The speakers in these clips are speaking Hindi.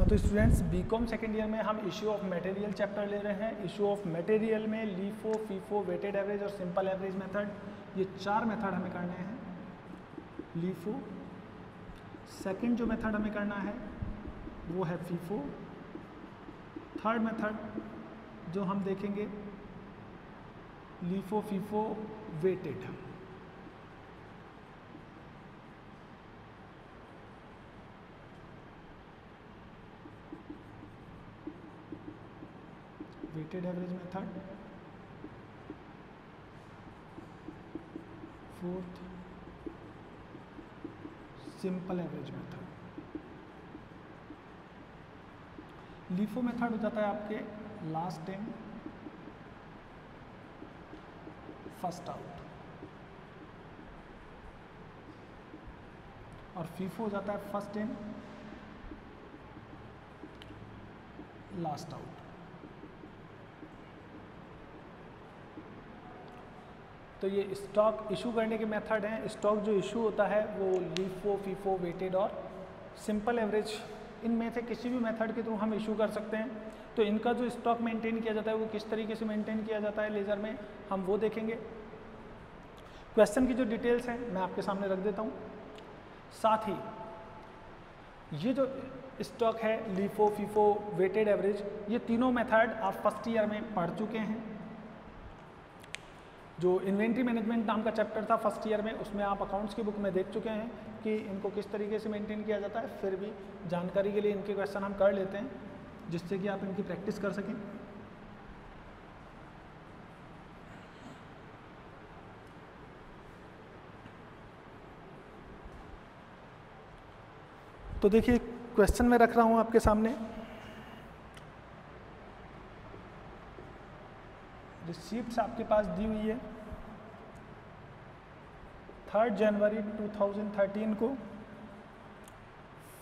तो स्टूडेंट्स बीकॉम सेकेंड ईयर में हम इशू ऑफ मटेरियल चैप्टर ले रहे हैं। इशू ऑफ मटेरियल में लीफो, फीफो, वेटेड एवरेज और सिंपल एवरेज मेथड, ये 4 मेथड हमें करने हैं। लीफो, सेकंड जो मेथड हमें करना है वो है फीफो, थर्ड मेथड जो हम देखेंगे LIFO, FIFO, weighted. Weighted average method, fourth simple average method. LIFO method हो जाता है आपके लास्ट इन फर्स्ट आउट, और फीफो हो जाता है फर्स्ट इन लास्ट आउट। तो ये स्टॉक इशू करने के मेथड हैं। स्टॉक जो इशू होता है वो लीफो, फीफो, वेटेड और सिंपल एवरेज, इनमें से किसी भी मेथड के थ्रू हम इशू कर सकते हैं। तो इनका जो स्टॉक मेंटेन किया जाता है वो किस तरीके से मेंटेन किया जाता है लेज़र में, हम वो देखेंगे। क्वेश्चन की जो डिटेल्स हैं मैं आपके सामने रख देता हूँ। साथ ही ये जो स्टॉक है लीफो, फीफो, वेटेड एवरेज, ये तीनों मेथड आप फर्स्ट ईयर में पढ़ चुके हैं। जो इन्वेंट्री मैनेजमेंट नाम का चैप्टर था फर्स्ट ईयर में, उसमें आप अकाउंट्स की बुक में देख चुके हैं कि इनको किस तरीके से मेंटेन किया जाता है। फिर भी जानकारी के लिए इनके क्वेश्चन हम कर लेते हैं जिससे कि आप इनकी प्रैक्टिस कर सकें। तो देखिए क्वेश्चन मैं रख रहा हूं आपके सामने। रिसीप्ट्स आपके पास दी हुई है 3 जनवरी 2013 को,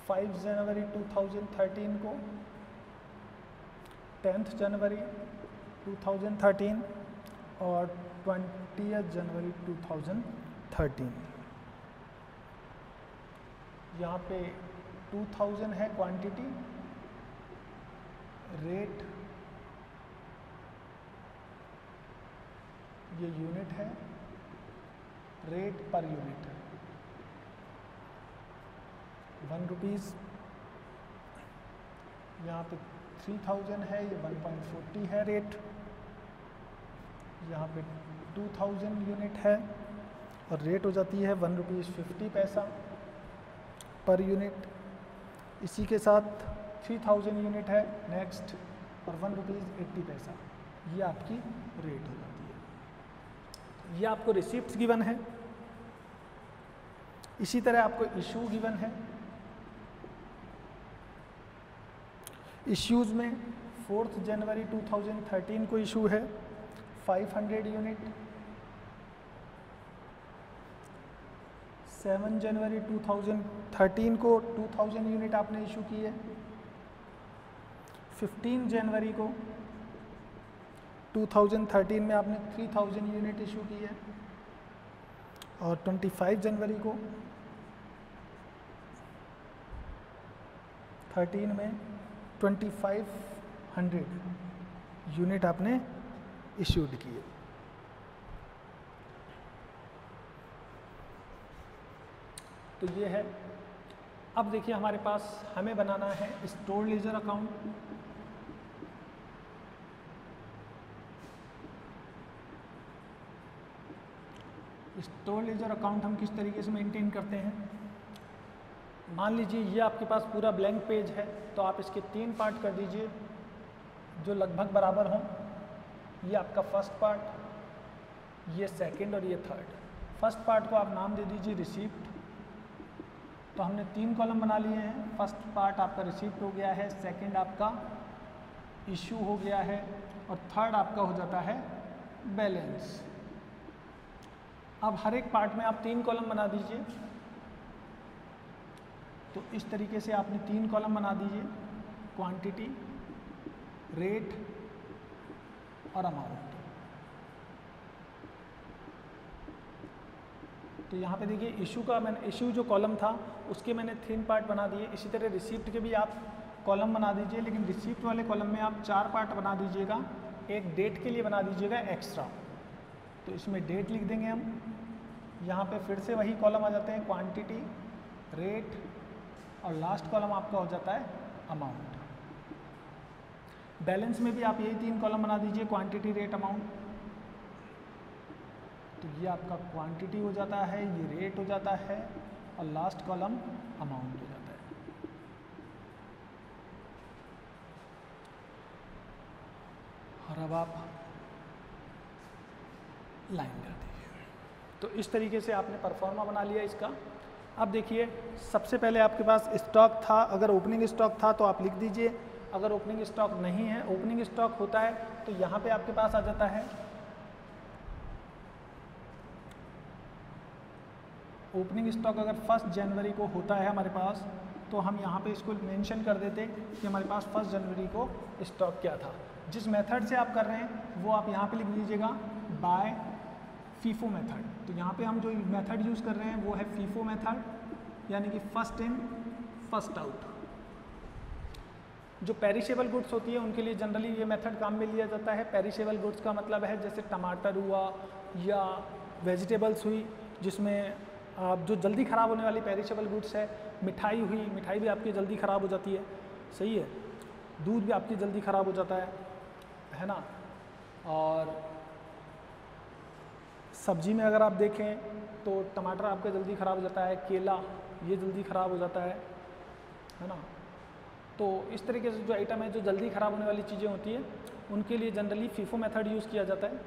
5 जनवरी 2013 को, 10 जनवरी 2013 और 20 जनवरी 2013। यहाँ पे 2000 है क्वांटिटी, रेट ये यूनिट है, रेट पर यूनिट है 1 रुपीज़। यहाँ पे 3000 है, ये 1.40 है रेट। यहाँ पे 2000 यूनिट है और रेट हो जाती है 1 रुपीज़ 50 पैसा पर यूनिट। इसी के साथ 3000 यूनिट है नेक्स्ट, और 1 रुपीज़ 80 पैसा, ये आपकी रेट हो जाती है। ये आपको रिसिप्ट्स गिवन है। इसी तरह आपको इशू गिवन है। इश्यूज़ में 4 जनवरी 2013 को इशू है 500 यूनिट, 7 जनवरी 2013 को 2000 यूनिट आपने इशू की है, 15 जनवरी को 2013 में आपने 3000 यूनिट इशू की है, और 25 जनवरी को 13 में 2500 यूनिट आपने इशूड की है। तो ये है। अब देखिए हमारे पास हमें बनाना है store ledger account. Store ledger account हम किस तरीके से मेंटेन करते हैं। मान लीजिए ये आपके पास पूरा ब्लैंक पेज है, तो आप इसके 3 पार्ट कर दीजिए जो लगभग बराबर हों। ये आपका फर्स्ट पार्ट, ये सेकंड और ये थर्ड। फर्स्ट पार्ट को आप नाम दे दीजिए रिसीप्ट। तो हमने 3 कॉलम बना लिए हैं। फर्स्ट पार्ट आपका रिसीप्ट हो गया है, सेकंड आपका इशू हो गया है, और थर्ड आपका हो जाता है बैलेंस। अब हर एक पार्ट में आप 3 कॉलम बना दीजिए। तो इस तरीके से आपने 3 कॉलम बना दीजिए, क्वांटिटी, रेट और अमाउंट। तो यहाँ पे देखिए इशू जो कॉलम था उसके मैंने 3 पार्ट बना दिए। इसी तरह रिसीप्ट के भी आप कॉलम बना दीजिए, लेकिन रिसीप्ट वाले कॉलम में आप 4 पार्ट बना दीजिएगा। एक डेट के लिए बना दीजिएगा एक्स्ट्रा, तो इसमें डेट लिख देंगे हम। यहाँ पे फिर से वही कॉलम आ जाते हैं, क्वांटिटी, रेट, और लास्ट कॉलम आपका हो जाता है अमाउंट। बैलेंस में भी आप यही 3 कॉलम बना दीजिए, क्वांटिटी, रेट, अमाउंट। तो ये आपका क्वांटिटी हो जाता है, ये रेट हो जाता है, और लास्ट कॉलम अमाउंट हो जाता है। और अब आप लाइन कर दीजिए। तो इस तरीके से आपने परफॉर्मा बना लिया इसका। अब देखिए, सबसे पहले आपके पास स्टॉक था, अगर ओपनिंग स्टॉक था तो आप लिख दीजिए। अगर ओपनिंग स्टॉक नहीं है, ओपनिंग स्टॉक होता है तो यहाँ पे आपके पास आ जाता है ओपनिंग स्टॉक। अगर 1 जनवरी को होता है हमारे पास, तो हम यहाँ पे इसको मेंशन कर देते कि हमारे पास 1 जनवरी को स्टॉक क्या था। जिस मेथड से आप कर रहे हैं वो आप यहाँ पे लिख दीजिएगा, बाय फीफो मेथड। तो यहाँ पे हम जो मेथड यूज़ कर रहे हैं वो है फीफो मेथड, यानी कि फर्स्ट इन फर्स्ट आउट। जो पेरिशेबल गुड्स होती है उनके लिए जनरली ये मेथड काम में लिया जाता है। पेरिशेबल गुड्स का मतलब है जैसे टमाटर हुआ या वेजिटेबल्स हुई, जिसमें आप जो जल्दी ख़राब होने वाली पेरिशेबल गुड्स है। मिठाई हुई, मिठाई भी आपकी जल्दी ख़राब हो जाती है, सही है। दूध भी आपकी जल्दी ख़राब हो जाता है ना। और सब्जी में अगर आप देखें तो टमाटर आपका जल्दी ख़राब हो जाता है, केला ये जल्दी ख़राब हो जाता है ना। तो इस तरीके से जो आइटम है जो जल्दी ख़राब होने वाली चीज़ें होती है उनके लिए जनरली फीफो मेथड यूज़ किया जाता है।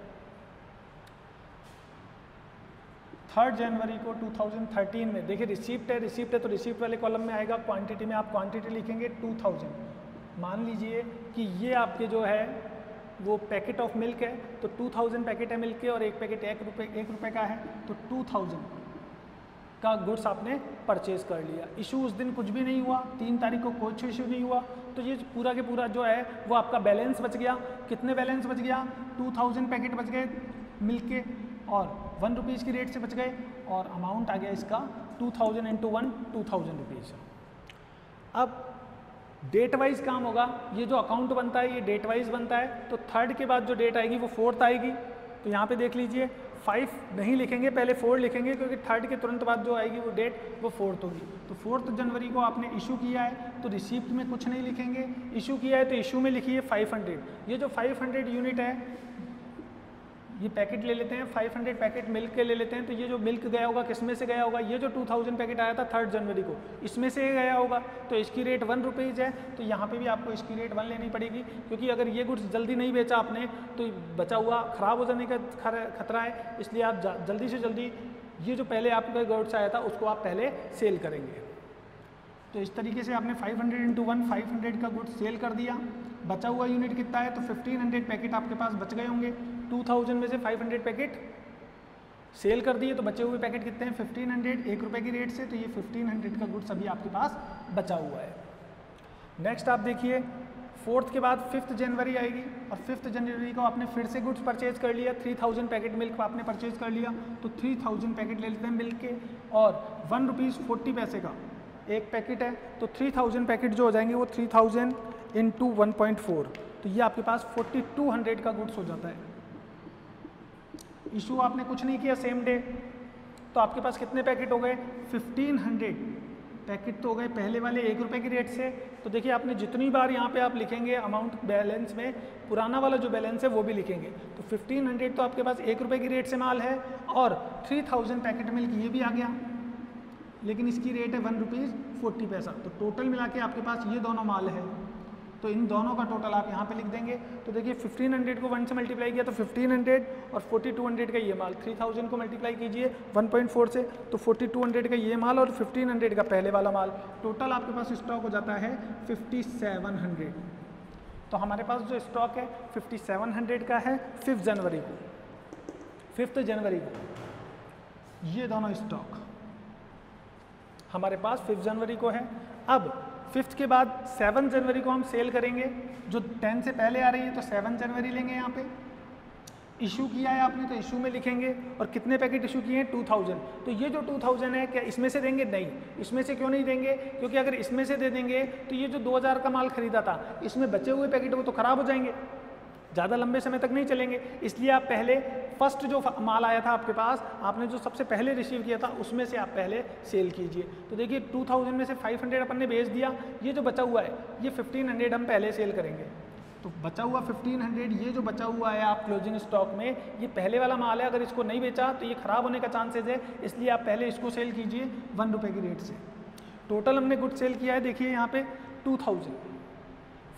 3 जनवरी को 2013 में देखिए रिसीप्ट है तो रिसीप्ट वाले कॉलम में आएगा। क्वांटिटी में आप क्वांटिटी लिखेंगे 2000। मान लीजिए कि ये आपके जो है वो पैकेट ऑफ मिल्क है, तो 2000 पैकेट है मिल्क के और एक पैकेट 1 रुपये का है, तो 2000 का गुड्स आपने परचेज कर लिया। इशू उस दिन कुछ भी नहीं हुआ, 3 तारीख को कुछ इशू नहीं हुआ, तो ये पूरा के पूरा जो है वो आपका बैलेंस बच गया। कितने बैलेंस बच गया? 2000 पैकेट बच गए मिल्क के और 1 रुपीज़ की रेट से बच गए, और अमाउंट आ गया इसका 2000 × 1 2000 रुपीज़। अब डेट वाइज काम होगा। ये जो अकाउंट बनता है ये डेट वाइज बनता है, तो 3rd के बाद जो डेट आएगी वो 4th आएगी। तो यहाँ पे देख लीजिए 5 नहीं लिखेंगे, पहले 4 लिखेंगे, क्योंकि 3rd के तुरंत बाद जो आएगी वो डेट वो 4th होगी। तो 4th जनवरी को आपने इशू किया है तो रिसीप्ट में कुछ नहीं लिखेंगे। इशू किया है तो इशू में लिखिए 500। ये जो 500 यूनिट है, ये पैकेट ले लेते हैं, 500 पैकेट मिल्क के ले लेते हैं। तो ये जो मिल्क गया होगा किस में से गया होगा? ये जो 2000 पैकेट आया था 3rd जनवरी को, इसमें से गया होगा। तो इसकी रेट 1 रुपीज़ है, तो यहाँ पे भी आपको इसकी रेट 1 लेनी पड़ेगी, क्योंकि अगर ये गुड्स जल्दी नहीं बेचा आपने तो बचा हुआ ख़राब हो जाने का खतरा है। इसलिए आप जल्दी से जल्दी ये जो पहले आपका गुड्स आया था उसको आप पहले सेल करेंगे। तो इस तरीके से आपने 500 × 1 500 का गुड्स सेल कर दिया। बचा हुआ यूनिट कितना है? तो 1500 पैकेट आपके पास बच गए होंगे। 2000 में से 500 पैकेट सेल कर दिए, तो बचे हुए पैकेट कितने हैं? 1500, 1 रुपये की रेट से। तो ये 1500 का गुड्स अभी आपके पास बचा हुआ है। नेक्स्ट आप देखिए 4th के बाद 5th जनवरी आएगी, और 5th जनवरी को आपने फिर से गुड्स परचेज कर लिया। 3000 पैकेट मिल्क आपने परचेज कर लिया, तो 3000 पैकेट ले लेते हैं मिल्क के, और 1 रुपीज़ 40 पैसे का एक पैकेट है। तो 3000 पैकेट जो हो जाएंगे वो 3000 × 1.4, तो ये आपके पास 4200 का गुड्स हो जाता है। इशू आपने कुछ नहीं किया सेम डे, तो आपके पास कितने पैकेट हो गए? 1500 पैकेट तो हो गए पहले वाले 1 रुपये की रेट से। तो देखिए आपने जितनी बार यहाँ पे आप लिखेंगे अमाउंट बैलेंस में, पुराना वाला जो बैलेंस है वो भी लिखेंगे। तो 1500 तो आपके पास 1 रुपये की रेट से माल है, और 3000 पैकेट मिल्क ये भी आ गया, लेकिन इसकी रेट है 1 रुपीज़ 40 पैसा। तो टोटल मिला के आपके पास ये दोनों माल है, तो इन दोनों का टोटल आप यहाँ पे लिख देंगे। तो देखिए 1500 को 1 से मल्टीप्लाई किया तो 1500, और 4200 का ये माल। 3000 को मल्टीप्लाई कीजिए 1.4 से, तो 4200 का ये माल और 1500 का पहले वाला माल। टोटल आपके पास स्टॉक हो जाता है 5700। तो हमारे पास जो स्टॉक है 5700 का है 5th जनवरी को। 5th जनवरी को ये दोनों स्टॉक हमारे पास 5th जनवरी को है। अब 5th के बाद 7 जनवरी को हम सेल करेंगे। जो 10 से पहले आ रही है तो 7 जनवरी लेंगे यहाँ पे। इशू किया है आपने तो इशू में लिखेंगे, और कितने पैकेट इशू किए हैं 2000। तो ये जो 2000 है क्या इसमें से देंगे? नहीं, इसमें से क्यों नहीं देंगे? क्योंकि अगर इसमें से दे देंगे तो ये जो 2000 का माल खरीदा था इसमें बचे हुए पैकेट वो तो ख़राब हो जाएंगे, ज़्यादा लंबे समय तक नहीं चलेंगे। इसलिए आप पहले फर्स्ट जो माल आया था आपके पास, आपने जो सबसे पहले रिसीव किया था उसमें से आप पहले सेल कीजिए। तो देखिए 2000 में से 500 अपन ने बेच दिया, ये जो बचा हुआ है ये 1500 हम पहले सेल करेंगे। तो बचा हुआ 1500, ये जो बचा हुआ है आप क्लोजिंग स्टॉक में, ये पहले वाला माल है, अगर इसको नहीं बेचा तो ये ख़राब होने का चांसेस है, इसलिए आप पहले इसको सेल कीजिए 1 रुपये की रेट से। टोटल हमने गुड सेल किया है, देखिए यहाँ पे 2000,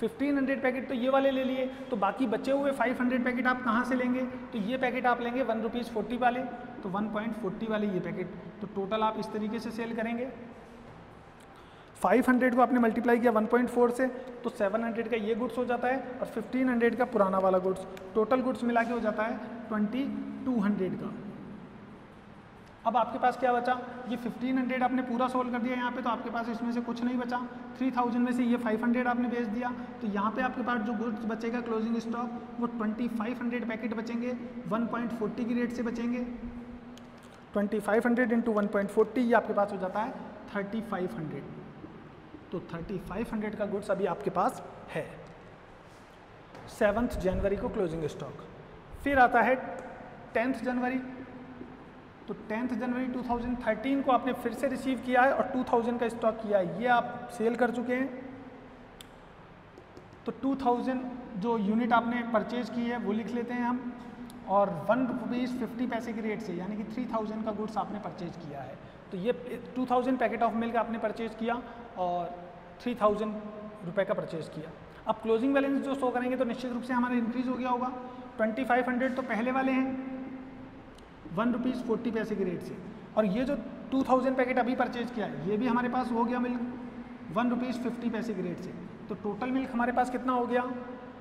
1500 पैकेट तो ये वाले ले लिए, तो बाकी बचे हुए 500 पैकेट आप कहाँ से लेंगे? तो ये पैकेट आप लेंगे 1 रुपीज़ 40 वाले, तो 1.40 वाले ये पैकेट, तो टोटल आप इस तरीके से सेल करेंगे। 500 को आपने मल्टीप्लाई किया 1.4 से, तो 700 का ये गुड्स हो जाता है, और 1500 का पुराना वाला गुड्स, टोटल गुड्स मिला के हो जाता है 2200 का। अब आपके पास क्या बचा? ये 1500 आपने पूरा सोल्व कर दिया यहाँ पे, तो आपके पास इसमें से कुछ नहीं बचा। 3000 में से ये 500 आपने बेच दिया, तो यहाँ पे आपके पास जो गुड्स बचेगा क्लोजिंग स्टॉक वो 2500 पैकेट बचेंगे, 1.40 की रेट से बचेंगे। 2500 इंटू 1.40 ये आपके पास हो जाता है 3500। तो 3500 का गुड्स अभी आपके पास है 7 जनवरी को क्लोजिंग स्टॉक। फिर आता है 10 जनवरी, तो 10 जनवरी 2013 को आपने फिर से रिसीव किया है और 2000 का स्टॉक किया है, ये आप सेल कर चुके हैं। तो 2000 जो यूनिट आपने परचेज की है वो लिख लेते हैं हम, और 1 रुपीज़ 50 पैसे की रेट से, यानी कि 3000 का गुड्स आपने परचेज किया है। तो ये 2000 पैकेट ऑफ मिल्क आपने परचेज किया और 3000 रुपये का परचेज किया। अब क्लोजिंग बैलेंस जो शो करेंगे तो निश्चित रूप से हमारा इंक्रीज हो गया होगा। 2500 तो पहले वाले हैं 1 रुपीज़ 40 पैसे की रेट से, और ये जो 2000 पैकेट अभी परचेज किया है ये भी हमारे पास हो गया मिल्क 1 रुपीज़ 50 पैसे की रेट से। तो टोटल मिल्क हमारे पास कितना हो गया?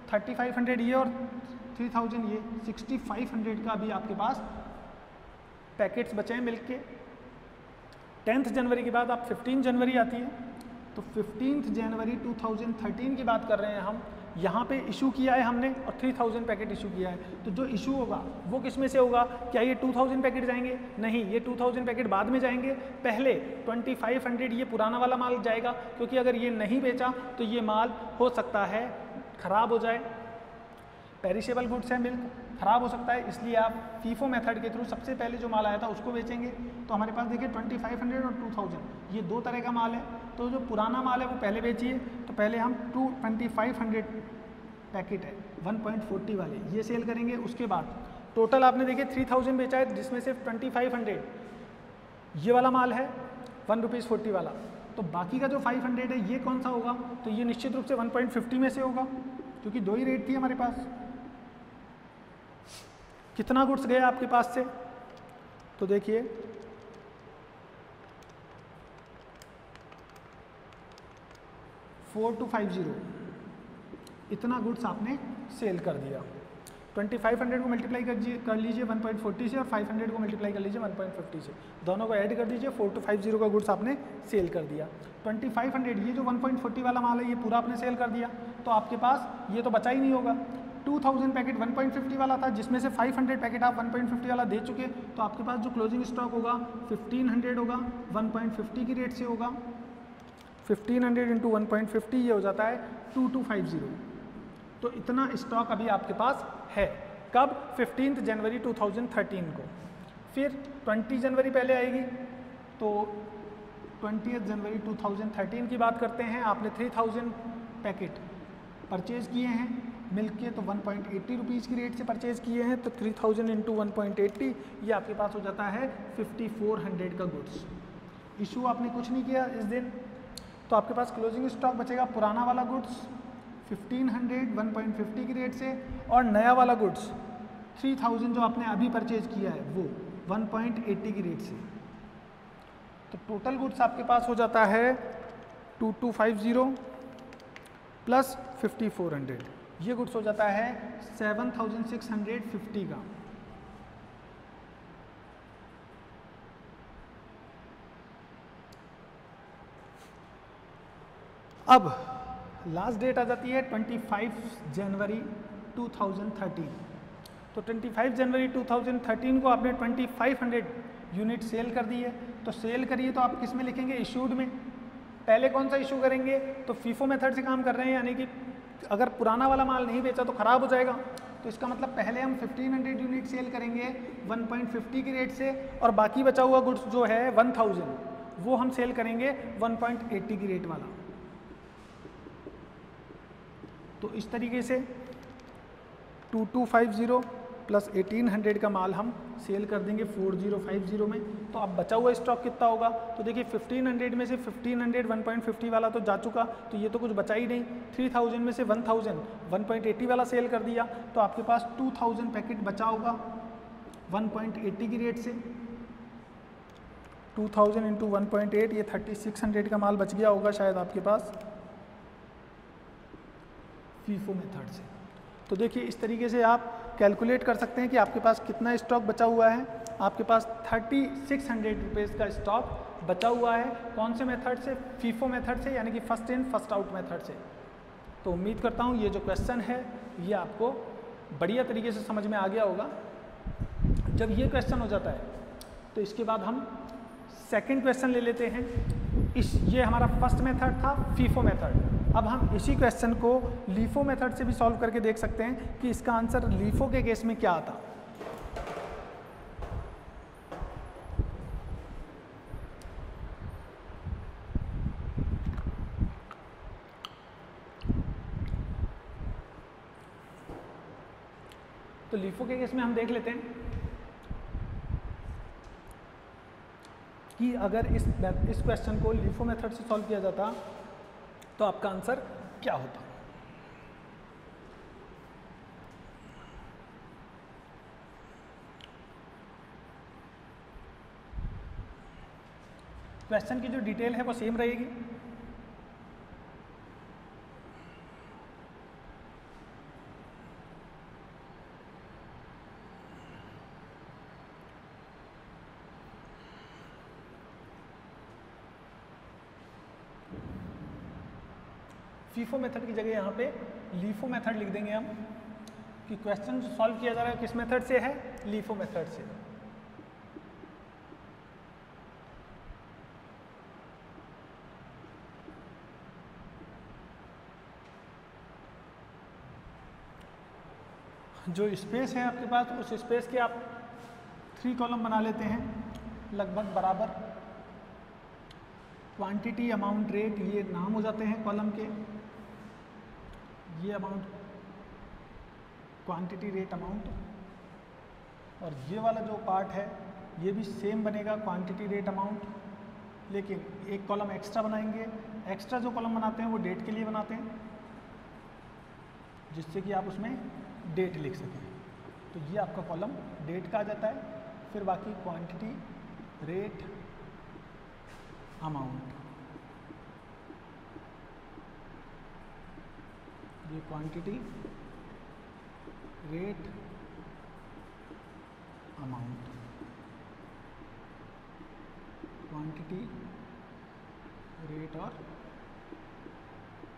3500 ये और 3000 ये, 6500 का अभी आपके पास पैकेट्स बचे हैं मिल्क के। 10 जनवरी के बाद आप 15 जनवरी आती है, तो 15 जनवरी 2013 की बात कर रहे हैं हम। यहाँ पे इशू किया है हमने और 3000 पैकेट इशू किया है, तो जो इशू होगा वो किस में से होगा? क्या ये 2000 पैकेट जाएंगे? नहीं, ये 2000 पैकेट बाद में जाएंगे। पहले 2500 ये पुराना वाला माल जाएगा, क्योंकि अगर ये नहीं बेचा तो ये माल हो सकता है ख़राब हो जाए, पेरिशेबल गुड्स है, मिल्क ख़राब हो सकता है, इसलिए आप फीफो मेथड के थ्रू सबसे पहले जो माल आया था उसको बेचेंगे। तो हमारे पास देखिए 2500 और 2000 ये 2 तरह का माल है। तो जो पुराना माल है वो पहले बेचिए, तो पहले हम 2500 पैकेट है 1.40 वाले ये सेल करेंगे। उसके बाद टोटल आपने देखिए 3000 बेचा है, जिसमें से 2500 ये वाला माल है 1 रुपीज़ 40 वाला, तो बाकी का जो 500 है ये कौन सा होगा? तो ये निश्चित रूप से 1.50 में से होगा, क्योंकि 2 ही रेट थी हमारे पास। कितना गुड्स गया आपके पास से? तो देखिए 4250 इतना गुड्स आपने सेल कर दिया। 2500 को मल्टीप्लाई कर लीजिए 1.40 से, और 500 को मल्टीप्लाई कर लीजिए 1.50 से, दोनों को ऐड कर दीजिए, 4250 का गुड्स आपने सेल कर दिया। 2500 ये जो 1.40 वाला माल है ये पूरा आपने सेल कर दिया, तो आपके पास ये तो बचा ही नहीं होगा। 2000 पैकेट 1.50 वाला था, जिसमें से 500 पैकेट आप 1.50 वाला दे चुके, तो आपके पास जो क्लोजिंग स्टॉक होगा 1500 होगा, 1.50 की रेट से होगा। 1500 इंटू 1.50 ये हो जाता है 2250। तो इतना स्टॉक अभी आपके पास है। कब? 15 जनवरी 2013 को। फिर 20 जनवरी पहले आएगी, तो 20 जनवरी 2013 की बात करते हैं। आपने 3000 पैकेट परचेज़ किए हैं मिल्क के, तो 1.80 रुपीज़ की रेट से परचेज़ किए हैं, तो 3000 इंटू 1.80 ये आपके पास हो जाता है 5400 का गुड्स। इशू आपने कुछ नहीं किया इस दिन, तो आपके पास क्लोजिंग स्टॉक बचेगा पुराना वाला गुड्स 1500 1.50 की रेट से, और नया वाला गुड्स 3000 जो आपने अभी परचेज किया है वो 1.80 की रेट से। तो टोटल गुड्स आपके पास हो जाता है 2250 प्लस 5400, ये गुड्स हो जाता है 7650 का। अब लास्ट डेट आ जाती है 25 जनवरी 2013। तो 25 जनवरी 2013 को आपने 2500 यूनिट सेल कर दी है। तो सेल करिए तो आप किस में लिखेंगे? इशूड में। पहले कौन सा इशू करेंगे? तो फीफो मेथड से काम कर रहे हैं, यानी कि अगर पुराना वाला माल नहीं बेचा तो ख़राब हो जाएगा। तो इसका मतलब पहले हम 1500 यूनिट सेल करेंगे 1.50 की रेट से, और बाकी बचा हुआ गुड्स जो है 1000 वो हम सेल करेंगे 1.80 की रेट वाला। तो इस तरीके से 2250 प्लस 1800 का माल हम सेल कर देंगे 4050 में। तो अब बचा हुआ स्टॉक कितना होगा? तो देखिए 1500 में से 1500 1.50 वाला तो जा चुका, तो ये तो कुछ बचा ही नहीं। 3000 में से 1000 1.80 वाला सेल कर दिया, तो आपके पास 2000 पैकेट बचा होगा 1.80 की रेट से। 2000 इंटू 1.8 ये 3600 का माल बच गया होगा शायद आपके पास फीफो मेथड से। तो देखिए इस तरीके से आप कैलकुलेट कर सकते हैं कि आपके पास कितना स्टॉक बचा हुआ है। आपके पास 3600 रुपीज़ का स्टॉक बचा हुआ है। कौन से मेथड से? फीफो मेथड से, यानी कि first in first out method से। तो उम्मीद करता हूँ ये जो क्वेश्चन है ये आपको बढ़िया तरीके से समझ में आ गया होगा। जब ये क्वेश्चन हो जाता है तो इसके बाद हम सेकंड क्वेश्चन ले लेते हैं। ये हमारा फर्स्ट मेथड था फीफो मेथड। अब हम इसी क्वेश्चन को लीफो मेथड से भी सॉल्व करके देख सकते हैं कि इसका आंसर लीफो के केस में क्या आता। तो लीफो के केस में हम देख लेते हैं कि अगर इस क्वेश्चन को लीफो मेथड से सॉल्व किया जाता तो आपका आंसर क्या होता। क्वेश्चन की जो डिटेल है वो सेम रहेगी। फीफो मेथड की जगह यहाँ पे लीफो मेथड लिख देंगे हम कि क्वेश्चन जो सॉल्व किया जा रहा है किस मेथड से है? लीफो मेथड से। जो स्पेस है आपके पास उस स्पेस के आप 3 कॉलम बना लेते हैं लगभग बराबर। क्वांटिटी, अमाउंट, रेट ये नाम हो जाते हैं कॉलम के। ये अमाउंट क्वांटिटी, रेट, अमाउंट, और ये वाला जो पार्ट है ये भी सेम बनेगा क्वांटिटी, रेट, अमाउंट, लेकिन एक कॉलम एक्स्ट्रा बनाएंगे। एक्स्ट्रा जो कॉलम बनाते हैं वो डेट के लिए बनाते हैं जिससे कि आप उसमें डेट लिख सकें। तो ये आपका कॉलम डेट का आ जाता है। फिर बाकी क्वांटिटी, रेट, अमाउंट, ये quantity, rate, amount, quantity, rate और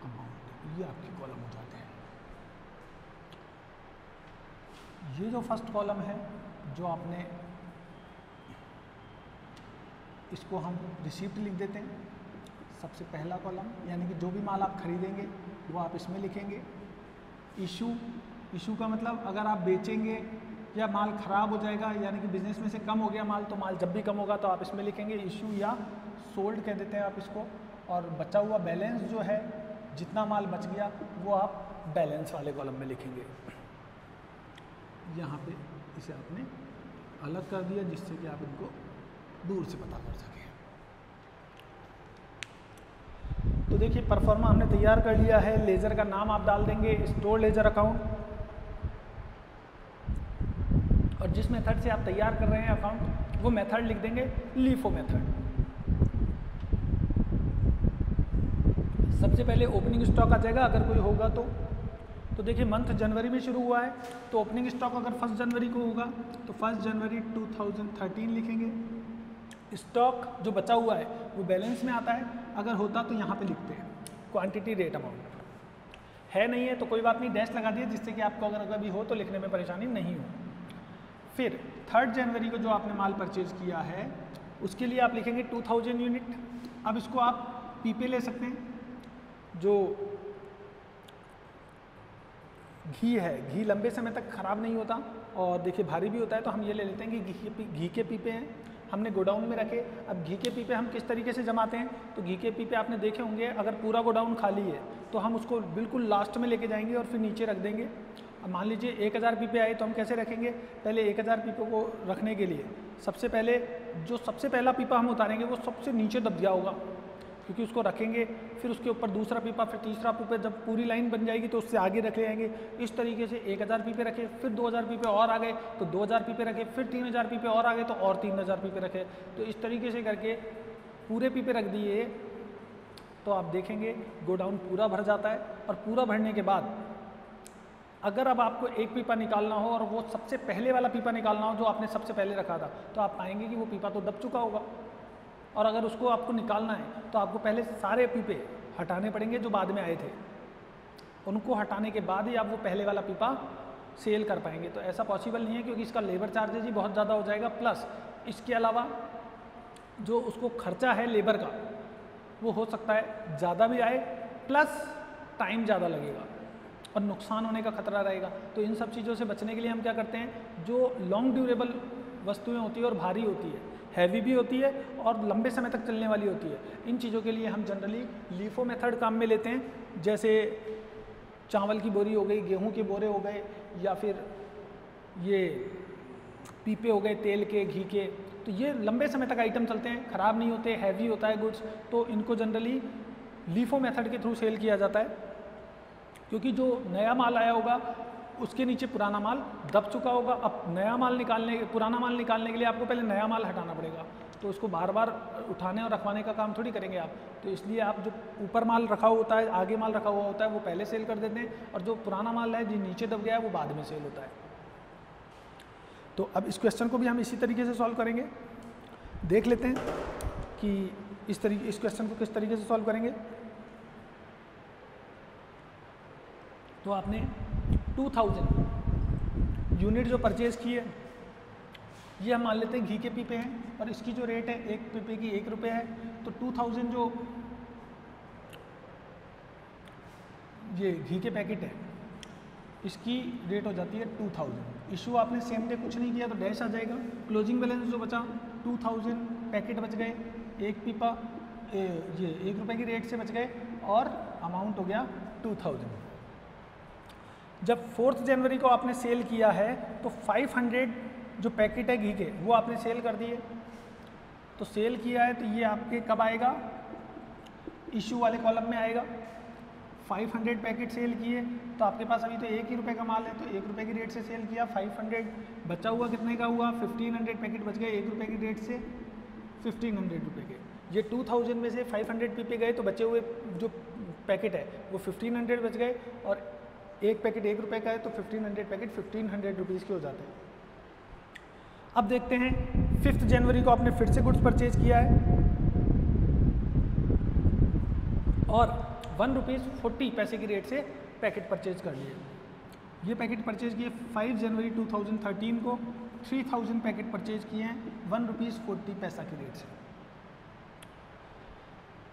अमाउंट, ये आपके कॉलम हो जाते हैं। ये जो फर्स्ट कॉलम है जो आपने, इसको हम रिसीप्ट लिख देते हैं। सबसे पहला कॉलम, यानी कि जो भी माल आप खरीदेंगे वो आप इसमें लिखेंगे। इशू, इशू का मतलब अगर आप बेचेंगे या माल ख़राब हो जाएगा, यानी कि बिजनेस में से कम हो गया माल, तो माल जब भी कम होगा तो आप इसमें लिखेंगे इशू या सोल्ड कह देते हैं आप इसको। और बचा हुआ बैलेंस जो है, जितना माल बच गया वो आप बैलेंस वाले कॉलम में लिखेंगे। यहाँ पे इसे आपने अलग कर दिया जिससे कि आप इनको दूर से पता कर सकें। तो देखिए परफॉर्मा हमने तैयार कर लिया है। लेजर का नाम आप डाल देंगे स्टोर लेजर अकाउंट, और जिस मेथड से आप तैयार कर रहे हैं अकाउंट वो मेथड लिख देंगे लीफो मेथड। सबसे पहले ओपनिंग स्टॉक आ जाएगा अगर कोई होगा तो देखिए मंथ जनवरी में शुरू हुआ है तो ओपनिंग स्टॉक अगर 1 जनवरी को होगा तो 1 जनवरी 2013 लिखेंगे। स्टॉक जो बचा हुआ है वो बैलेंस में आता है, अगर होता तो यहाँ पे लिखते हैं क्वांटिटी, रेट, अमाउंट। है नहीं है तो कोई बात नहीं, डैश लगा दिए जिससे कि आपको अगर कभी हो तो लिखने में परेशानी नहीं हो। फिर 3 जनवरी को जो आपने माल परचेज किया है उसके लिए आप लिखेंगे 2000 यूनिट। अब इसको आप पीपे ले सकते हैं। जो घी है, घी लंबे समय तक खराब नहीं होता और देखिए भारी भी होता है, तो हम ये ले लेते हैं कि घी के पीपे हैं, हमने गोडाउन में रखे। अब घी के पीपे हम किस तरीके से जमाते हैं, तो घी के पीपे आपने देखे होंगे, अगर पूरा गोडाउन खाली है तो हम उसको बिल्कुल लास्ट में लेके जाएंगे और फिर नीचे रख देंगे। अब मान लीजिए 1000 पीपे आए तो हम कैसे रखेंगे, पहले 1000 पीपे को रखने के लिए सबसे पहले जो सबसे पहला पीपा हम उतारेंगे वो सबसे नीचे दब गया होगा, क्योंकि उसको रखेंगे, फिर उसके ऊपर दूसरा पीपा, फिर तीसरा पीपा, जब पूरी लाइन बन जाएगी तो उससे आगे रखे जाएंगे। इस तरीके से 1000 पीपे रखे, फिर 2000 पीपे और आ गए तो 2000 पीपे रखे, फिर 3000 पीपे और आ गए तो और 3000 पीपे रखे। तो इस तरीके से करके पूरे पीपे रख दिए तो आप देखेंगे गोडाउन पूरा भर जाता है। और पूरा भरने के बाद अगर अब आपको एक पीपा निकालना हो और वो सबसे पहले वाला पीपा निकालना हो जो आपने सबसे पहले रखा था, तो आप पाएंगे कि वो पीपा तो दब चुका होगा। और अगर उसको आपको निकालना है तो आपको पहले सारे पीपे हटाने पड़ेंगे जो बाद में आए थे, उनको हटाने के बाद ही आप वो पहले वाला पीपा सेल कर पाएंगे। तो ऐसा पॉसिबल नहीं है, क्योंकि इसका लेबर चार्जेज ही बहुत ज़्यादा हो जाएगा, प्लस इसके अलावा जो उसको खर्चा है लेबर का वो हो सकता है ज़्यादा भी आए, प्लस टाइम ज़्यादा लगेगा और नुकसान होने का खतरा रहेगा। तो इन सब चीज़ों से बचने के लिए हम क्या करते हैं, जो लॉन्ग ड्यूरेबल वस्तुएं होती है और भारी होती है, हैवी भी होती है और लंबे समय तक चलने वाली होती है, इन चीज़ों के लिए हम जनरली लीफो मेथड काम में लेते हैं। जैसे चावल की बोरी हो गई, गेहूं के बोरे हो गए, या फिर ये पीपे हो गए तेल के, घी के, तो ये लंबे समय तक आइटम चलते हैं, ख़राब नहीं होते, हैवी होता है गुड्स, तो इनको जनरली लीफो मेथड के थ्रू सेल किया जाता है। क्योंकि जो नया माल आया होगा उसके नीचे पुराना माल दब चुका होगा। अब पुराना माल निकालने के लिए आपको पहले नया माल हटाना पड़ेगा, तो उसको बार बार उठाने और रखवाने का काम थोड़ी करेंगे आप। तो इसलिए आप जो ऊपर माल रखा हुआ होता है, आगे माल रखा हुआ होता है, वो पहले सेल कर देते हैं, और जो पुराना माल है जो नीचे दब गया है वो बाद में सेल होता है। तो अब इस क्वेश्चन को भी हम इसी तरीके से सॉल्व करेंगे। देख लेते हैं कि इस क्वेश्चन को किस तरीके से सॉल्व करेंगे। तो आपने 2000 यूनिट जो परचेज़ की है, ये हम मान लेते हैं घी के पीपे हैं और इसकी जो रेट है एक पीपे की 1 रुपये है। तो 2000 जो ये घी के पैकेट है इसकी रेट हो जाती है 2000। इशू आपने सेम डे कुछ नहीं किया तो डैश आ जाएगा। क्लोजिंग बैलेंस जो बचा 2000 पैकेट बच गए, एक पीपा ये 1 रुपये की रेट से बच गए और अमाउंट हो गया 2000। जब 4 जनवरी को आपने सेल किया है तो 500 जो पैकेट है घी के वो आपने सेल कर दिए। तो सेल किया है तो ये आपके कब आएगा, इशू वाले कॉलम में आएगा। 500 पैकेट सेल किए तो आपके पास अभी तो 1 ही रुपये का माल है, तो 1 रुपये की रेट से सेल किया। 500 बचा हुआ कितने का हुआ, 1500 पैकेट बच गए 1 रुपये की रेट से 1500 रुपये के। ये 2000 में से 500 पीपे गए तो बचे हुए जो पैकेट है वो 1500 बच गए, और एक पैकेट 1 रुपये का है तो 1500 पैकेट 1500 रुपीज़ के हो जाते हैं। अब देखते हैं 5 जनवरी को आपने फिर से गुड्स परचेज किया है और 1 रुपीज़ 40 पैसे की रेट से पैकेट परचेज कर लिए। ये पैकेट परचेज किए 5 जनवरी 2013 को 3000 पैकेट परचेज किए हैं 1 रुपीज़ 40 पैसा की रेट से।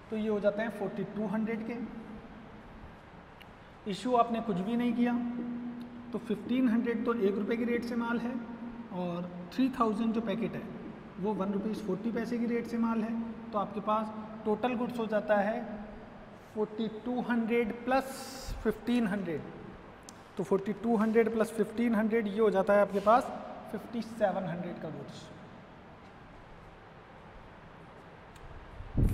तो ये हो जाते हैं 4200 के। इशू आपने कुछ भी नहीं किया तो 1500 तो 1 रुपये की रेट से माल है और 3000 जो पैकेट है वो 1 रुपीज़ 40 पैसे की रेट से माल है। तो आपके पास टोटल गुड्स हो जाता है 4200 प्लस 1500। तो 4200 प्लस 1500 ये हो जाता है आपके पास 5700 का गुड्स।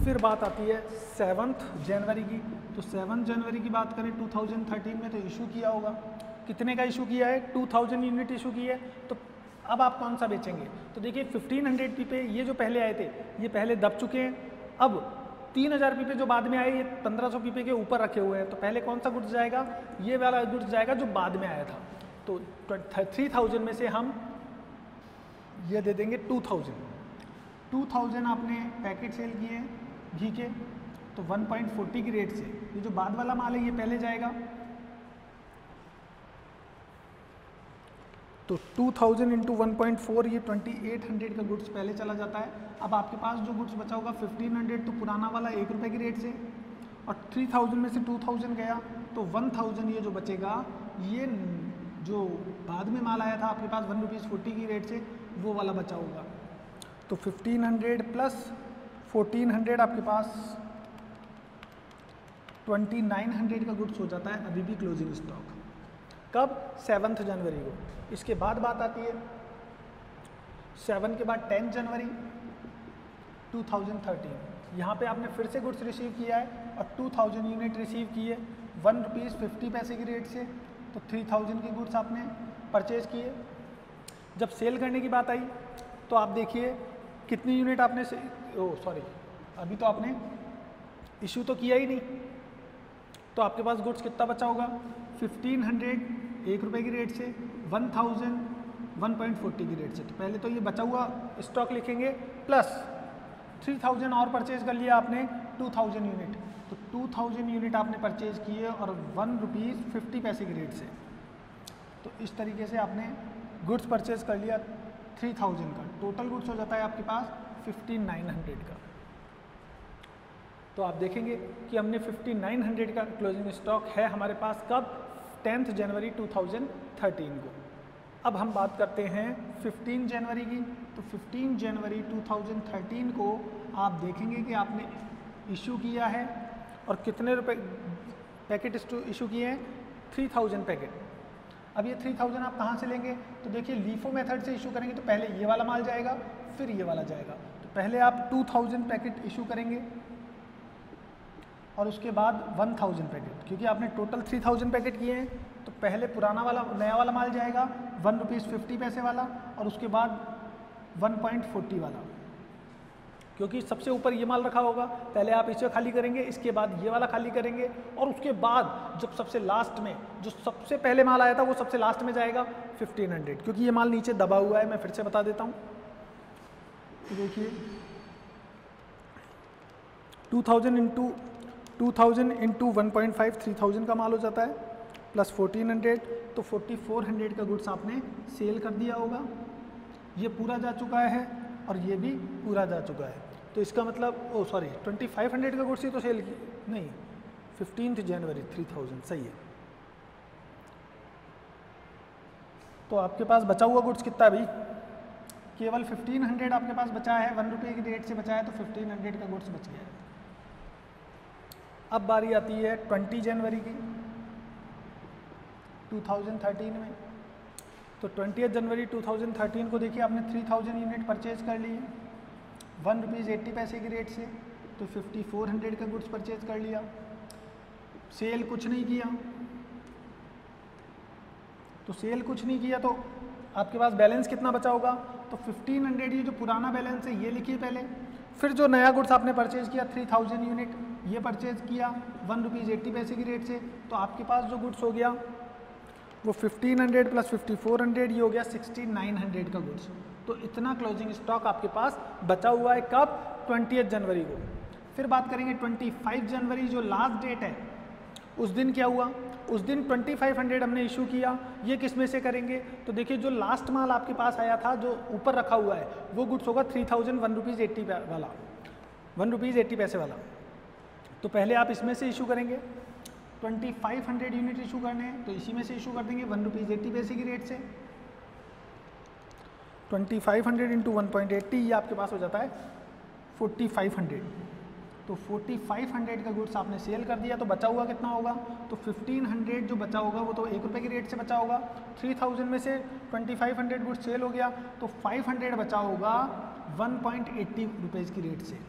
फिर बात आती है 7 जनवरी की। तो 7 जनवरी की बात करें 2013 में तो इशू किया होगा, कितने का इशू किया है, 2000 यूनिट इशू की है। तो अब आप कौन सा बेचेंगे, तो देखिए 1500 पीपे ये जो पहले आए थे ये पहले दब चुके हैं। अब 3000 पीपे जो बाद में आए ये 1500 पीपे के ऊपर रखे हुए हैं। तो पहले कौन सा गुड्स जाएगा, ये वाला गुड्स जाएगा जो बाद में आया था। तो 3000 में से हम ये दे देंगे 2000 आपने पैकेट सेल किए हैं घी के, तो 1.40 की रेट से ये जो बाद वाला माल है ये पहले जाएगा। तो 2000 इंटू 1.4 ये 2800 का गुड्स पहले चला जाता है। अब आपके पास जो गुड्स बचा होगा 1500 तो पुराना वाला 1 रुपये की रेट से, और 3000 में से 2000 गया तो 1000 ये जो बचेगा, ये जो बाद में माल आया था आपके पास 1.40 की रेट से, वो वाला बचा होगा। तो 1500 प्लस 1400 आपके पास 2900 का गुड्स हो जाता है अभी भी क्लोजिंग स्टॉक। कब? 7 जनवरी को। इसके बाद बात आती है 7 के बाद 10 जनवरी 2013। यहाँ पे आपने फिर से गुड्स रिसीव किया है और 2000 यूनिट रिसीव की है 1 रुपीज़ 50 पैसे की रेट से, तो 3000 की गुड्स आपने परचेज किए। जब सेल करने की बात आई तो आप देखिए कितनी यूनिट आपने अभी तो आपने इशू तो किया ही नहीं, तो आपके पास गुड्स कितना बचा होगा? 1500 1 रुपये की रेट से, 1000 1.40 की रेट से। तो पहले तो ये बचा हुआ स्टॉक लिखेंगे, प्लस 3000 और परचेज कर लिया आपने 2000 यूनिट, तो 2000 यूनिट आपने परचेज किए और 1 रुपीज़ 50 पैसे की रेट से। तो इस तरीके से आपने गुड्स परचेज कर लिया 3000 का। टोटल गुड्स हो जाता है आपके पास 5900 का। तो आप देखेंगे कि हमने 5900 का क्लोजिंग स्टॉक है हमारे पास। कब? 10 जनवरी 2013 को। अब हम बात करते हैं 15 जनवरी की। तो 15 जनवरी 2013 को आप देखेंगे कि आपने इशू किया है, और कितने रुपए पैकेट इशू किए हैं? 3000 पैकेट। अब ये 3000 आप कहाँ से लेंगे? तो देखिए लीफो मेथड से इशू करेंगे तो पहले ये वाला माल जाएगा, फिर ये वाला जाएगा। तो पहले आप 2000 पैकेट इशू करेंगे और उसके बाद 1000 पैकेट, क्योंकि आपने टोटल 3000 पैकेट किए हैं। तो पहले पुराना वाला नया वाला माल जाएगा 1 रुपीज़ 50 पैसे वाला, और उसके बाद 1.40 वाला, क्योंकि सबसे ऊपर ये माल रखा होगा। पहले आप इसे खाली करेंगे, इसके बाद ये वाला खाली करेंगे, और उसके बाद जब सबसे लास्ट में जो सबसे पहले माल आया था वो सबसे लास्ट में जाएगा 1500, क्योंकि ये माल नीचे दबा हुआ है। मैं फिर से बता देता हूँ। तो देखिए 2000 इंटू 1.5 3000 का माल हो जाता है, प्लस 1400, तो 4400 का गुड्स आपने सेल कर दिया होगा। ये पूरा जा चुका है और ये भी पूरा जा चुका है। तो इसका मतलब 2500 का गुड्स ही तो सेल नहीं, 15 जनवरी 3000 सही है। तो आपके पास बचा हुआ गुड्स कितना भी? केवल 1500 आपके पास बचा है, 1 रुपये की रेट से बचा है, तो 1500 का गुड्स बच गया है। अब बारी आती है 20 जनवरी की 2013 में। तो 20 जनवरी 2013 को देखिए आपने 3000 यूनिट परचेज कर ली 1 रुपीज़ 80 पैसे की रेट से, तो 5400 का गुड्स परचेज कर लिया। सेल कुछ नहीं किया, तो सेल कुछ नहीं किया तो आपके पास बैलेंस कितना बचा होगा? तो 1500, ये जो पुराना बैलेंस है ये लिखिए पहले, फिर जो नया गुड्स आपने परचेज किया 3000 यूनिट ये परचेज किया 1 रुपीज़ 80 पैसे की रेट से, तो आपके पास जो गुड्स हो गया वो 1500 प्लस 5400, ये हो गया 6900 का गुड्स। तो इतना क्लोजिंग स्टॉक आपके पास बचा हुआ है। कब? 20 जनवरी को। फिर बात करेंगे 25 जनवरी जो लास्ट डेट है, उस दिन क्या हुआ? उस दिन 2500 हमने इशू किया। ये किस में से करेंगे? तो देखिए जो लास्ट माल आपके पास आया था जो ऊपर रखा हुआ है वो गुड्स होगा 3000 1 रुपीज़ 80 वाला, 1 रुपीज़ 80 पैसे वाला। तो पहले आप इसमें से इशू करेंगे, 2500 यूनिट इशू करने हैं, तो इसी में से इशू कर देंगे 1 रुपीज़ 80 पैसे की रेट से। 2500 इंटू 1.80 ये आपके पास हो जाता है 4500। तो 4500 का गुड्स आपने सेल कर दिया, तो बचा हुआ कितना होगा? तो 1500 जो बचा होगा वो तो 1 रुपये की रेट से बचा होगा। 3000 में से 2500 गुड्स सेल हो गया, तो 500 बचा होगा 1.80 रुपीज़ की रेट से।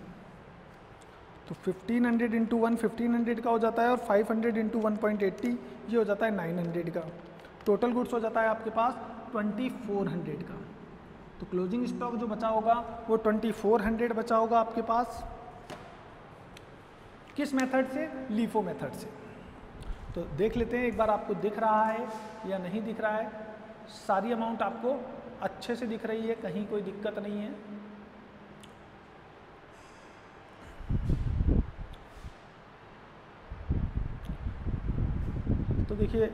तो 1500 इंटू 1 1500 का हो जाता है, और 500 इंटू 1.80 ये हो जाता है 900 का। टोटल गुड्स हो जाता है आपके पास 2400 का। तो क्लोजिंग स्टॉक जो बचा होगा वो 2400 बचा होगा आपके पास। किस मेथड से? लीफो मेथड से। तो देख लेते हैं एक बार, आपको दिख रहा है या नहीं दिख रहा है? सारी अमाउंट आपको अच्छे से दिख रही है, कहीं कोई दिक्कत नहीं है। तो देखिए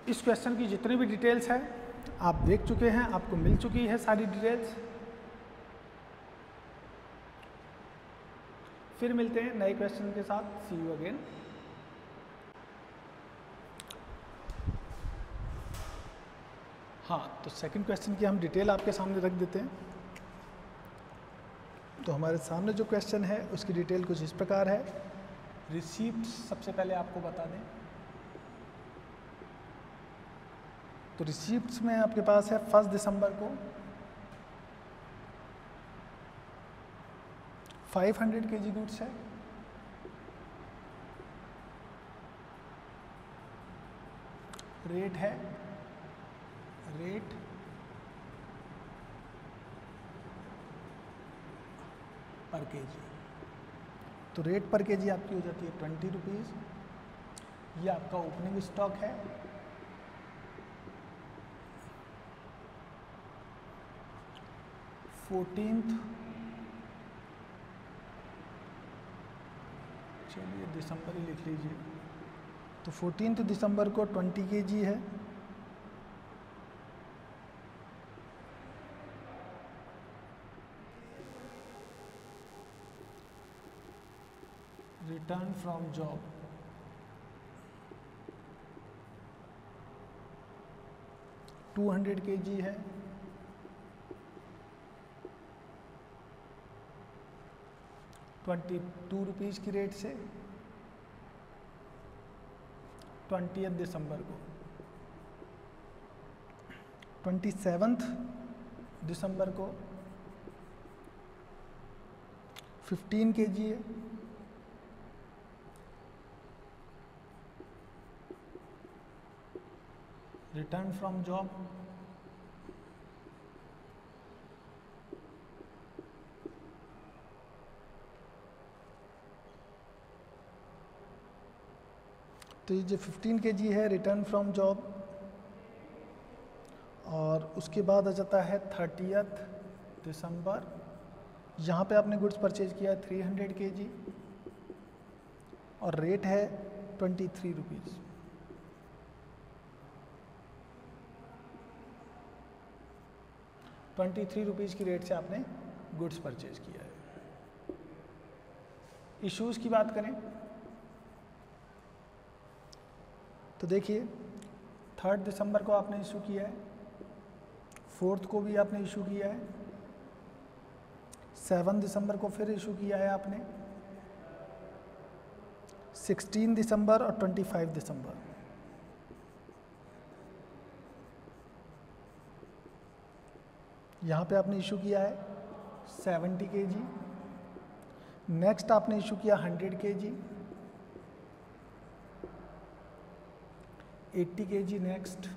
इस क्वेश्चन की जितनी भी डिटेल्स है आप देख चुके हैं, आपको मिल चुकी है सारी डिटेल्स। फिर मिलते हैं नए क्वेश्चन के साथ। सी यू अगेन। हाँ, तो सेकंड क्वेश्चन की हम डिटेल आपके सामने रख देते हैं। तो हमारे सामने जो क्वेश्चन है उसकी डिटेल कुछ इस प्रकार है। रिसीप्ट सबसे पहले आपको बता दें, तो रिसीप्ट्स में आपके पास है 1 दिसंबर को 500 केजी गुड्स है। रेट है पर केजी। तो रेट पर केजी आपकी हो जाती है 20 रुपीज़। ये आपका ओपनिंग स्टॉक है। चलिए दिसंबर ही लिख लीजिए। तो 14 दिसंबर को 20 केजी है। Return from job, to 100 KG है। ₹22 की रेट से 20 दिसंबर को। 27 दिसंबर को 15 केजी है। रिटर्न फ्रॉम जॉब, तो ये जो 15 केजी है रिटर्न फ्रॉम जॉब। और उसके बाद आ जाता है 30 दिसंबर। यहाँ पे आपने गुड्स परचेज किया है 300 केजी और रेट है 23 रुपीज़। 23 रुपीज़ की रेट से आपने गुड्स परचेज किया है। इश्यूज़ की बात करें तो देखिए 3 दिसंबर को आपने इशू किया है, 4 को भी आपने इशू किया है, 7 दिसंबर को फिर इशू किया है आपने, 16 दिसंबर और 25 दिसंबर। यहाँ पे आपने इशू किया है 70 केजी। नेक्स्ट आपने इशू किया 100 केजी, 80 केजी नेक्स्ट,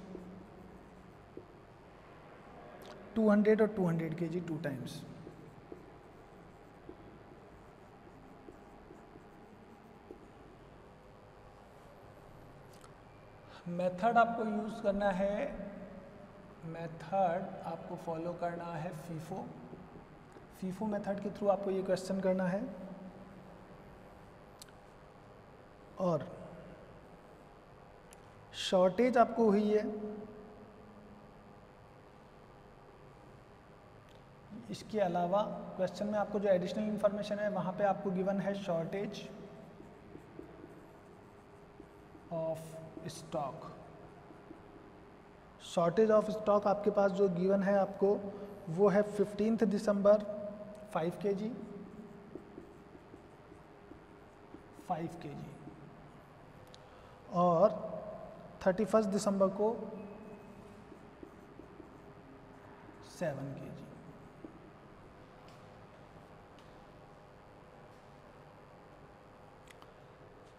200 और 200 केजी 2 टाइम्स। मेथड आपको यूज़ करना है, मेथड आपको फॉलो करना है फीफो मेथड के थ्रू आपको ये क्वेश्चन करना है। और शॉर्टेज आपको हुई है, इसके अलावा क्वेश्चन में आपको जो एडिशनल इंफॉर्मेशन है वहाँ पे आपको गिवन है shortage of stock. Shortage of stock आपके पास जो गिवन है आपको वो है 15 दिसंबर 5 केजी, 5 केजी और 31 दिसंबर को 7 केजी।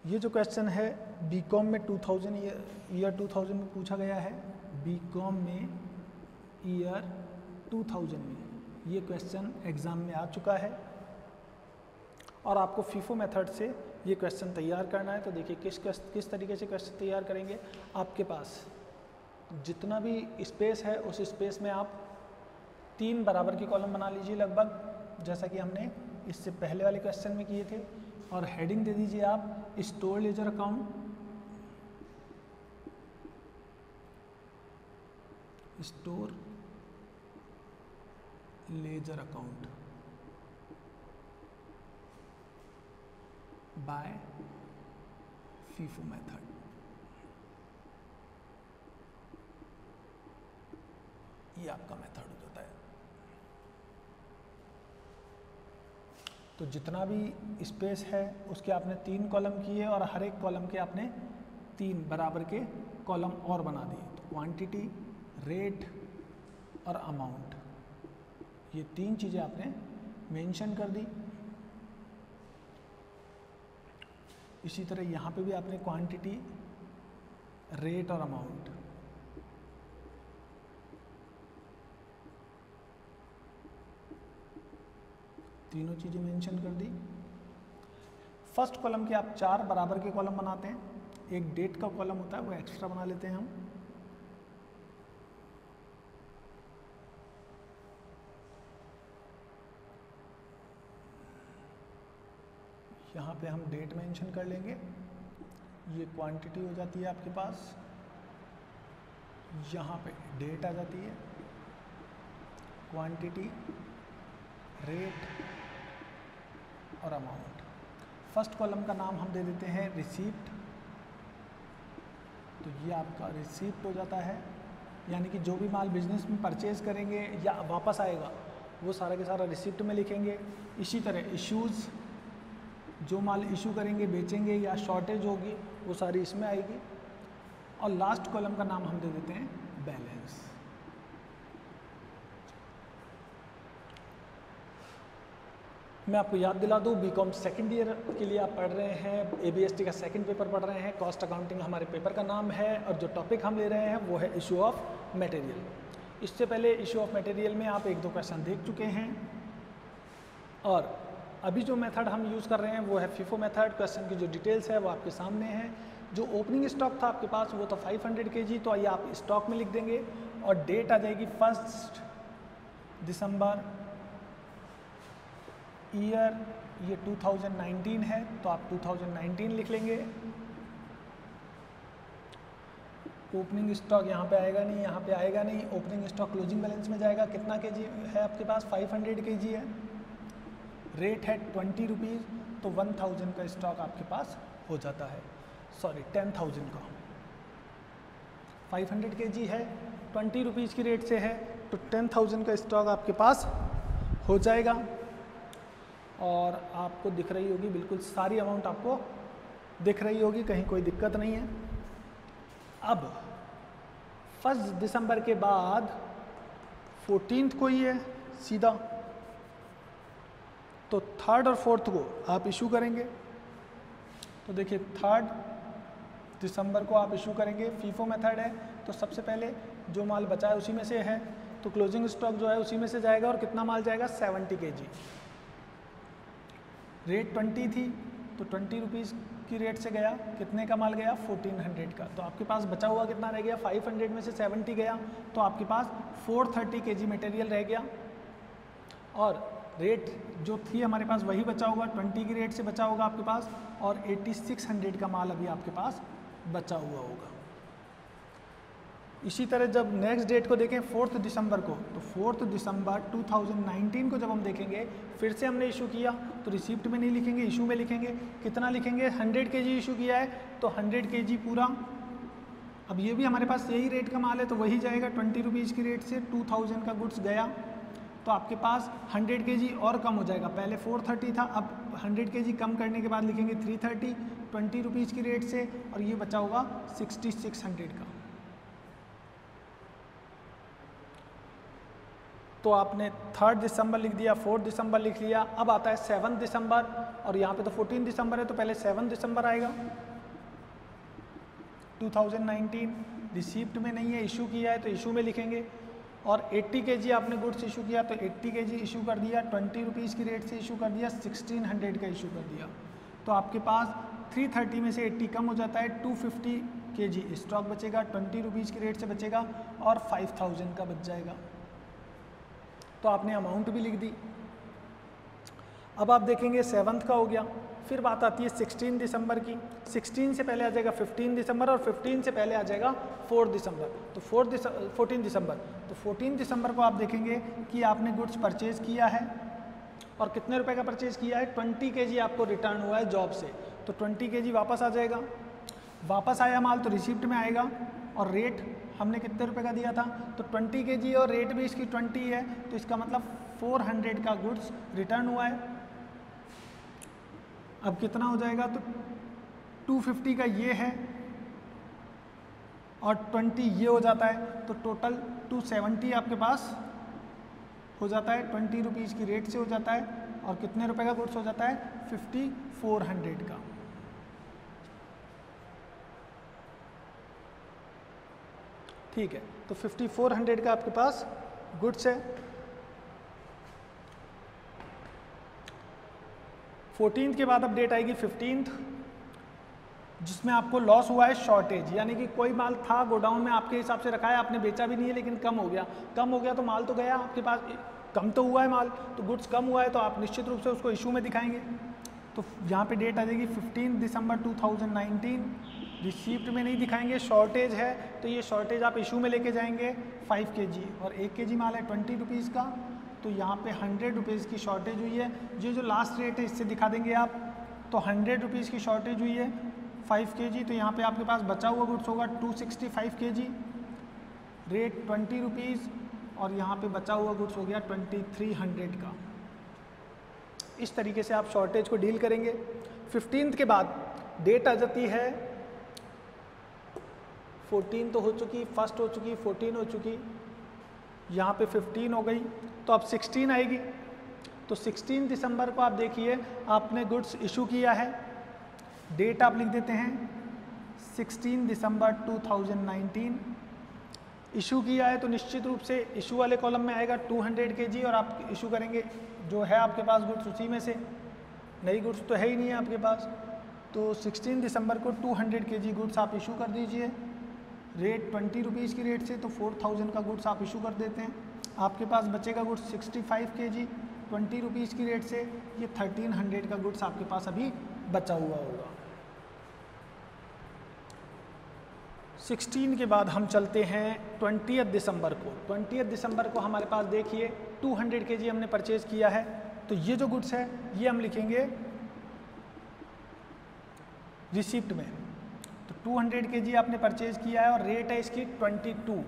ये जो क्वेश्चन है बीकॉम में 2000 ईयर 2000 में पूछा गया है। बीकॉम में ईयर 2000 में ये क्वेश्चन एग्ज़ाम में आ चुका है और आपको फीफो मेथड से ये क्वेश्चन तैयार करना है। तो देखिए किस तरीके से क्वेश्चन तैयार करेंगे। आपके पास जितना भी स्पेस है उस स्पेस में आप 3 बराबर के कॉलम बना लीजिए लगभग, जैसा कि हमने इससे पहले वाले क्वेश्चन में किए थे। और हेडिंग दे दीजिए आप store ledger account, store ledger account by FIFO method. ये आपका मेथड हो जाता है। तो जितना भी स्पेस है उसके आपने 3 कॉलम किए और हर एक कॉलम के आपने 3 बराबर के कॉलम और बना दिए। तो क्वांटिटी, रेट और अमाउंट, ये 3 चीज़ें आपने मेंशन कर दी। इसी तरह यहाँ पे भी आपने क्वांटिटी, रेट और अमाउंट, तीनों चीज़ें मेंशन कर दी। फर्स्ट कॉलम के आप 4 बराबर के कॉलम बनाते हैं। एक डेट का कॉलम होता है वो एक्स्ट्रा बना लेते हैं हम। यहाँ पे हम डेट मेंशन कर लेंगे। ये क्वांटिटी हो जाती है आपके पास, यहाँ पे डेट आ जाती है, क्वांटिटी, रेट और अमाउंट। फर्स्ट कॉलम का नाम हम दे देते हैं रिसीप्ट। तो ये आपका रिसीप्ट हो जाता है, यानी कि जो भी माल बिजनेस में परचेज करेंगे या वापस आएगा वो सारा के सारा रिसिप्ट में लिखेंगे। इसी तरह इश्यूज़, जो माल इशू करेंगे, बेचेंगे या शॉर्टेज होगी वो सारी इसमें आएगी। और लास्ट कॉलम का नाम हम दे देते हैं बैलेंस। मैं आपको याद दिला दूं, बीकॉम सेकंड ईयर के लिए आप पढ़ रहे हैं, एबीएसटी का सेकंड पेपर पढ़ रहे हैं, कॉस्ट अकाउंटिंग हमारे पेपर का नाम है और जो टॉपिक हम ले रहे हैं वो है इशू ऑफ मटेरियल। इससे पहले इशू ऑफ मटेरियल में आप 1-2 क्वेश्चन देख चुके हैं और अभी जो मेथड हम यूज़ कर रहे हैं वो है फीफो मेथड। क्वेश्चन की जो डिटेल्स है वो आपके सामने है। जो ओपनिंग स्टॉक था आपके पास वो तो 500 kg, तो आइए आप स्टॉक में लिख देंगे और डेट आ जाएगी 1 दिसंबर, ईयर ये 2019 है तो आप 2019 लिख लेंगे। ओपनिंग स्टॉक यहाँ पे आएगा नहीं, यहाँ पे आएगा नहीं। ओपनिंग स्टॉक क्लोजिंग बैलेंस में जाएगा। कितना केजी है आपके पास? 500 kg है। रेट है 20 रुपीज़, तो 1000 का स्टॉक आपके पास हो जाता है, सॉरी 10,000 का। 500 kg है, 20 रुपीज़ की रेट से है, तो 10,000 का स्टॉक आपके पास हो जाएगा। और आपको दिख रही होगी, बिल्कुल सारी अमाउंट आपको दिख रही होगी, कहीं कोई दिक्कत नहीं है। अब 1 दिसंबर के बाद 14th को ही है सीधा, तो 3rd और 4th को आप इशू करेंगे। तो देखिए 3 दिसंबर को आप इशू करेंगे। फीफो मेथड है तो सबसे पहले जो माल बचा है उसी में से है, तो क्लोजिंग स्टॉक जो है उसी में से जाएगा। और कितना माल जाएगा? 70 kg। रेट 20 थी तो 20 रुपीज़ की रेट से गया। कितने का माल गया? 1400 का। तो आपके पास बचा हुआ कितना रह गया? 500 में से 70 गया, तो आपके पास 430 kg मटेरियल रह गया। और रेट जो थी हमारे पास वही बचा होगा, 20 की रेट से बचा होगा आपके पास, और 8600 का माल अभी आपके पास बचा हुआ होगा। इसी तरह जब नेक्स्ट डेट को देखें 4 दिसंबर को, तो 4 दिसंबर 2019 को जब हम देखेंगे, फिर से हमने इशू किया, तो रिसिप्ट में नहीं लिखेंगे, इशू में लिखेंगे। कितना लिखेंगे? 100 kg इशू किया है तो 100 kg पूरा। अब ये भी हमारे पास यही रेट का माल है तो वही जाएगा। 20 रुपीज़ की रेट से 2000 का गुड्स गया, तो आपके पास 100 kg और कम हो जाएगा। पहले 430 था, अब 100 kg कम करने के बाद लिखेंगे 330, 20 रुपीज़ की रेट से, और ये बचा होगा 6600 का। तो आपने 3 दिसंबर लिख दिया, 4 दिसंबर लिख लिया। अब आता है 7 दिसंबर, और यहाँ पे तो 14 दिसंबर है तो पहले 7 दिसंबर आएगा 2019। रिसिप्ट में नहीं है, इशू किया है तो इशू में लिखेंगे। और 80 kg आपने गुड्स इशू किया तो 80 kg इशू कर दिया, 20 रुपीज़ की रेट से इशू कर दिया, 1600 का इशू कर दिया। तो आपके पास 330 में से 80 कम हो जाता है, 250 kg स्टॉक बचेगा, 20 रुपीज़ की रेट से बचेगा और 5000 का बच जाएगा। तो आपने अमाउंट भी लिख दी। अब आप देखेंगे 7th का हो गया, फिर बात आती है 16 दिसंबर की। 16 से पहले आ जाएगा 15 दिसंबर और 15 से पहले आ जाएगा 4 दिसंबर। तो 14 दिसंबर, तो 14 दिसंबर को आप देखेंगे कि आपने गुड्स परचेज किया है और कितने रुपए का परचेज किया है, 20 kg आपको रिटर्न हुआ है जॉब से, तो 20 kg वापस आ जाएगा। वापस आया माल तो रिसिप्ट में आएगा और रेट हमने कितने रुपए का दिया था, तो 20 kg और रेट भी इसकी 20 है, तो इसका मतलब 400 का गुड्स रिटर्न हुआ है। अब कितना हो जाएगा, तो 250 का ये है और 20 ये हो जाता है, तो टोटल 270 आपके पास हो जाता है, 20 रुपीज़ की रेट से हो जाता है। और कितने रुपए का गुड्स हो जाता है, 5400 का। ठीक है, तो 5400 का आपके पास गुड्स है। 14th के बाद अब डेट आएगी 15th, जिसमें आपको लॉस हुआ है शॉर्टेज, यानी कि कोई माल था गोडाउन में आपके हिसाब से रखा है, आपने बेचा भी नहीं है लेकिन कम हो गया। कम हो गया तो माल तो गया आपके पास, कम तो हुआ है माल, तो गुड्स कम हुआ है तो आप निश्चित रूप से उसको इशू में दिखाएंगे। तो यहाँ पे डेट आ जाएगी 15 दिसंबर 2019। रिसीप्ट में नहीं दिखाएंगे, शॉर्टेज है तो ये शॉर्टेज आप इशू में लेके जाएंगे 5 kg और 1 kg माल है 20 रुपीज़ का, तो यहाँ पे 100 रुपीज़ की शॉर्टेज हुई है। ये जो लास्ट रेट है इससे दिखा देंगे आप, तो 100 रुपीज़ की शॉर्टेज हुई है 5 kg, तो यहाँ पे आपके पास बचा हुआ गुड्स होगा 265 kg, रेट 20 रुपीज़ और यहाँ पे बचा हुआ गुड्स हो गया 2300 का। इस तरीके से आप शॉर्टेज को डील करेंगे। 15th के बाद डेट आ जाती है 14 तो हो चुकी, फर्स्ट हो चुकी, 14 हो चुकी, यहाँ पे 15 हो गई, तो अब 16 आएगी। तो 16 दिसंबर को आप देखिए आपने गुड्स इशू किया है, डेट आप लिख देते हैं 16 दिसंबर 2019। इशू किया है तो निश्चित रूप से इशू वाले कॉलम में आएगा 200 kg और आप इशू करेंगे जो है आपके पास गुड्स उसी में से, नई गुड्स तो है ही नहीं है आपके पास। तो 16 दिसंबर को 200 kg गुड्स आप इशू कर दीजिए, रेट 20 रुपीज़ की रेट से, तो 4000 का गुड्स आप इशू कर देते हैं। आपके पास बचेगा गुड्स 65 kg 20 रुपीज़ की रेट से, ये 1300 का गुड्स आपके पास अभी बचा हुआ होगा। 16 के बाद हम चलते हैं 20 दिसंबर को। 20 दिसंबर को हमारे पास देखिए 200 kg हमने परचेज किया है, तो ये जो गुड्स है ये हम लिखेंगे रिसिप्ट में। तो 200 kg आपने परचेज किया है और रेट है इसकी 22,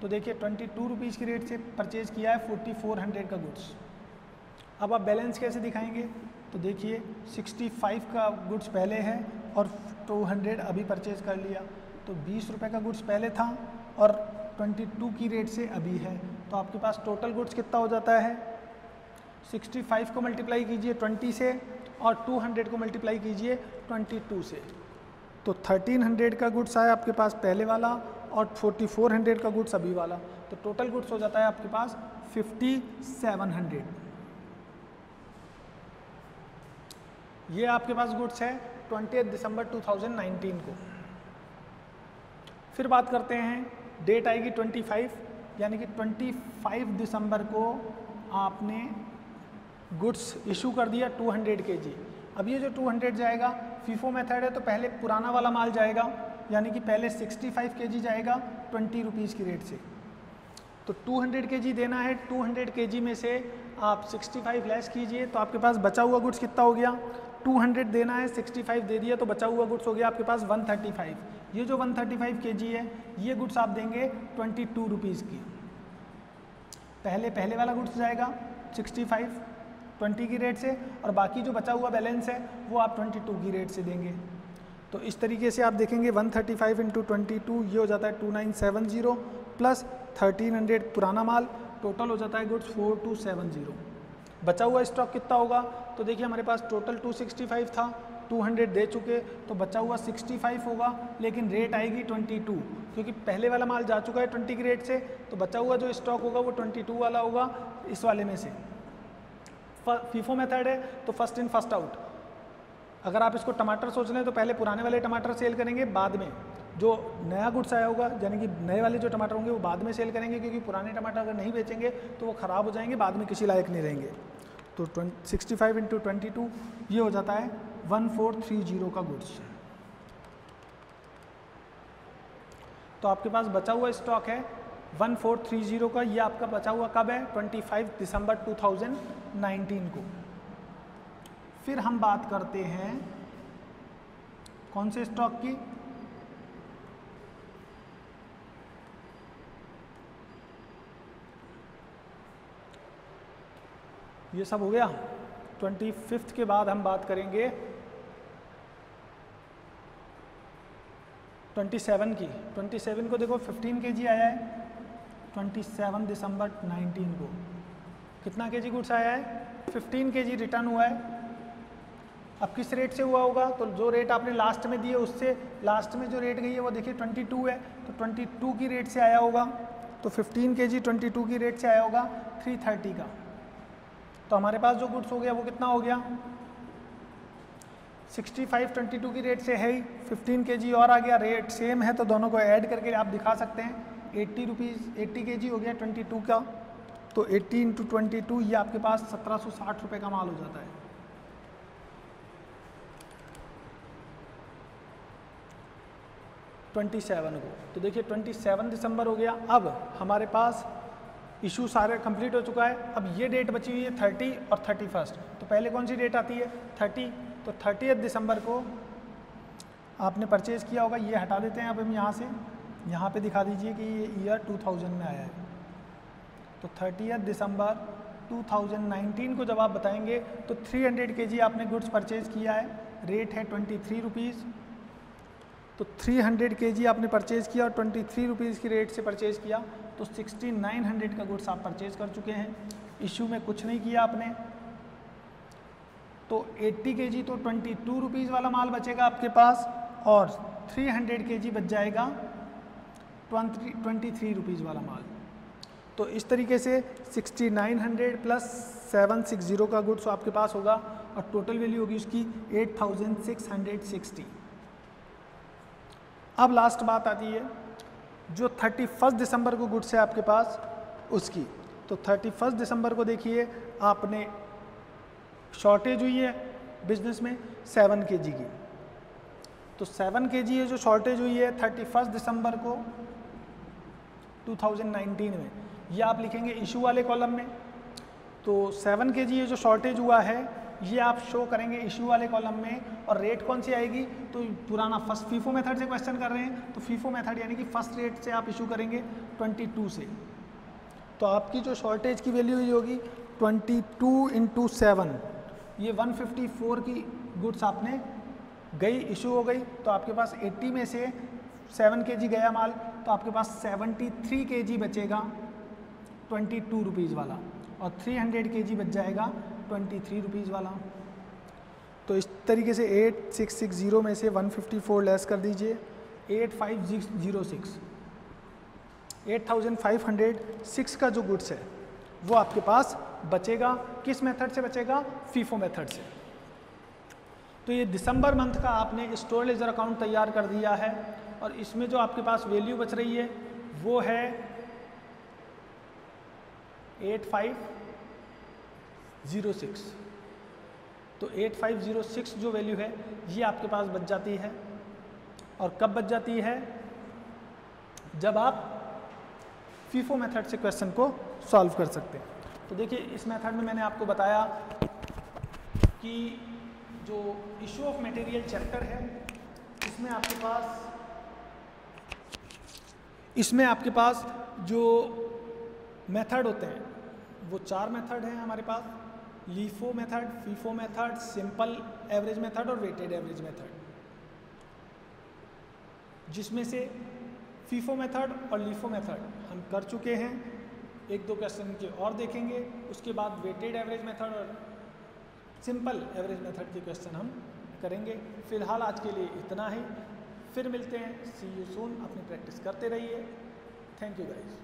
तो देखिए 22 रुपीज़ की रेट से परचेज किया है 4400 का गुड्स। अब आप बैलेंस कैसे दिखाएंगे, तो देखिए 65 का गुड्स पहले है और 200 अभी परचेज कर लिया, तो 20 रुपये का गुड्स पहले था और 22 की रेट से अभी है, तो आपके पास टोटल गुड्स कितना हो जाता है, 65 को मल्टीप्लाई कीजिए 20 से और 200 को मल्टीप्लाई कीजिए 22 से, तो 1300 का गुड्स आया आपके पास पहले वाला और 4400 का गुड्स अभी वाला, तो टोटल गुड्स हो जाता है आपके पास 5700। ये आपके पास गुड्स है 20 दिसंबर 2019 को। फिर बात करते हैं, डेट आएगी 25, यानी कि 25 दिसंबर को आपने गुड्स इशू कर दिया 200 kg। अब ये जो 200 जाएगा, फीफो मेथड है तो पहले पुराना वाला माल जाएगा, यानी कि पहले 65 kg जाएगा 20 रुपीज़ की रेट से, तो 200 kg देना है, 200 kg में से आप 65 लेस कीजिए तो आपके पास बचा हुआ गुड्स कितना हो गया, 200 देना है 65 दे दिया तो बचा हुआ गुड्स हो गया आपके पास 135। ये जो 135 kg है ये गुड्स आप देंगे 22 रुपीज़ की। पहले वाला गुड्स जाएगा 65 20 की रेट से और बाकी जो बचा हुआ बैलेंस है वो आप 22 की रेट से देंगे। तो इस तरीके से आप देखेंगे 135 इंटू 22 ये हो जाता है 2970 प्लस 1300 पुराना माल, टोटल हो जाता है गुड्स 4270। बचा हुआ स्टॉक कितना होगा, तो देखिए हमारे पास टोटल 265 था, 200 दे चुके तो बचा हुआ 65 होगा, लेकिन रेट आएगी 22 क्योंकि पहले वाला माल जा चुका है 20 की रेट से, तो बचा हुआ जो स्टॉक होगा वो 22 वाला होगा इस वाले में से। फीफो मेथड है तो फर्स्ट इन फर्स्ट आउट। अगर आप इसको टमाटर सोच लें तो पहले पुराने वाले टमाटर सेल करेंगे, बाद में जो नया गुड्स आया होगा यानी कि नए वाले जो टमाटर होंगे वो बाद में सेल करेंगे, क्योंकि पुराने टमाटर अगर नहीं बेचेंगे तो वो ख़राब हो जाएंगे, बाद में किसी लायक नहीं रहेंगे। तो 65 इंटू 22 ये हो जाता है 1430 का गुड्स। तो आपके पास बचा हुआ स्टॉक है 1430 का, ये आपका बचा हुआ कब है? 25 दिसंबर 2019 को। फिर हम बात करते हैं कौन से स्टॉक की? ये सब हो गया। 25 के बाद हम बात करेंगे 27 की। 27 को देखो 15 kg आया है 27 दिसंबर 19 को। कितना kg गुड्स आया है? 15 kg रिटर्न हुआ है। अब किस रेट से हुआ होगा? तो जो रेट आपने लास्ट में दिए उससे लास्ट में जो रेट गई है वो देखिए 22 है, तो 22 की रेट से आया होगा। तो 15 kg 22 की रेट से आया होगा 330 का। तो हमारे पास जो गुड्स हो गया वो कितना हो गया? 65 22 की रेट से है ही, 15 kg और आ गया, रेट सेम है तो दोनों को ऐड करके आप दिखा सकते हैं। 80 kg हो गया 22 का, तो 80 × 22 ये आपके पास 1760 रुपये का माल हो जाता है। ट्वेंटी 27 को। तो देखिए 27 दिसंबर हो गया। अब हमारे पास इशू सारे कंप्लीट हो चुका है। अब ये डेट बची हुई है 30 और 31। तो पहले कौन सी डेट आती है? 30। तो 30 दिसंबर को आपने परचेज़ किया होगा, ये हटा देते हैं अब हम यहाँ से, यहाँ पे दिखा दीजिए कि ये ईयर 2000 में आया है। तो 30 दिसंबर 2019 को जब आप बताएंगे तो 300 kg आपने गुड्स परचेज़ किया है, रेट है 23 रुपीज़। तो 300 kg आपने परचेज़ किया और 23 रुपीज़ की रेट से परचेज़ किया, तो 6900 का गुड्स आप परचेज़ कर चुके हैं। इशू में कुछ नहीं किया आपने। तो 80 kg तो 22 रुपीज़ वाला माल बचेगा आपके पास, और 300 kg बच जाएगा 23 रुपीज़ वाला माल। तो इस तरीके से 6900 प्लस 760 का गुड्स आपके पास होगा, और टोटल वैल्यू होगी उसकी 8660। अब लास्ट बात आती है जो 31 दिसंबर को गुड्स है आपके पास उसकी। तो 31 दिसंबर को देखिए आपने शॉर्टेज हुई है बिजनेस में 7 kg की। तो 7 kg है जो शॉर्टेज हुई है 31 दिसंबर को 2019 में, ये आप लिखेंगे इशू वाले कॉलम में। तो 7 kg ये जो शॉर्टेज हुआ है ये आप शो करेंगे इशू वाले कॉलम में, और रेट कौन सी आएगी? तो पुराना फर्स्ट फीफो मेथड से क्वेश्चन कर रहे हैं, तो फीफो मेथड यानी कि फर्स्ट रेट से आप इशू करेंगे 22 से। तो आपकी जो शॉर्टेज की वैल्यू ये होगी 22 × 7, ये 154 की गुड्स आपने गई, इशू हो गई। तो आपके पास 80 में से 7 kg गया माल, तो आपके पास 73 kg बचेगा 22 रुपीज़ वाला, और 300 kg बच जाएगा 23 रुपीज़ वाला। तो इस तरीके से 8660 में से 154 लेस कर दीजिए, 8506 8506 का जो गुड्स है वो आपके पास बचेगा। किस मेथड से बचेगा? फीफो मेथड से। तो ये दिसंबर मंथ का आपने स्टोर लेजर अकाउंट तैयार कर दिया है, और इसमें जो आपके पास वैल्यू बच रही है वो है 8506। तो 8506 जो वैल्यू है ये आपके पास बच जाती है। और कब बच जाती है? जब आप फीफो मेथड से क्वेश्चन को सॉल्व कर सकते हैं। तो देखिए इस मेथड में मैंने आपको बताया कि जो इशू ऑफ मटेरियल चैप्टर है इसमें आपके पास जो मेथड होते हैं वो 4 मेथड हैं हमारे पास: LIFO method, FIFO method, simple average method और वेटेड एवरेज मेथड। जिसमें से फीफो मेथड और लीफो मेथड हम कर चुके हैं, 1-2 क्वेश्चन के और देखेंगे, उसके बाद वेटेड एवरेज मेथड और सिंपल एवरेज मेथड के क्वेश्चन हम करेंगे। फिलहाल आज के लिए इतना ही, फिर मिलते हैं। सी यू सून। अपनी प्रैक्टिस करते रहिए। Thank you guys.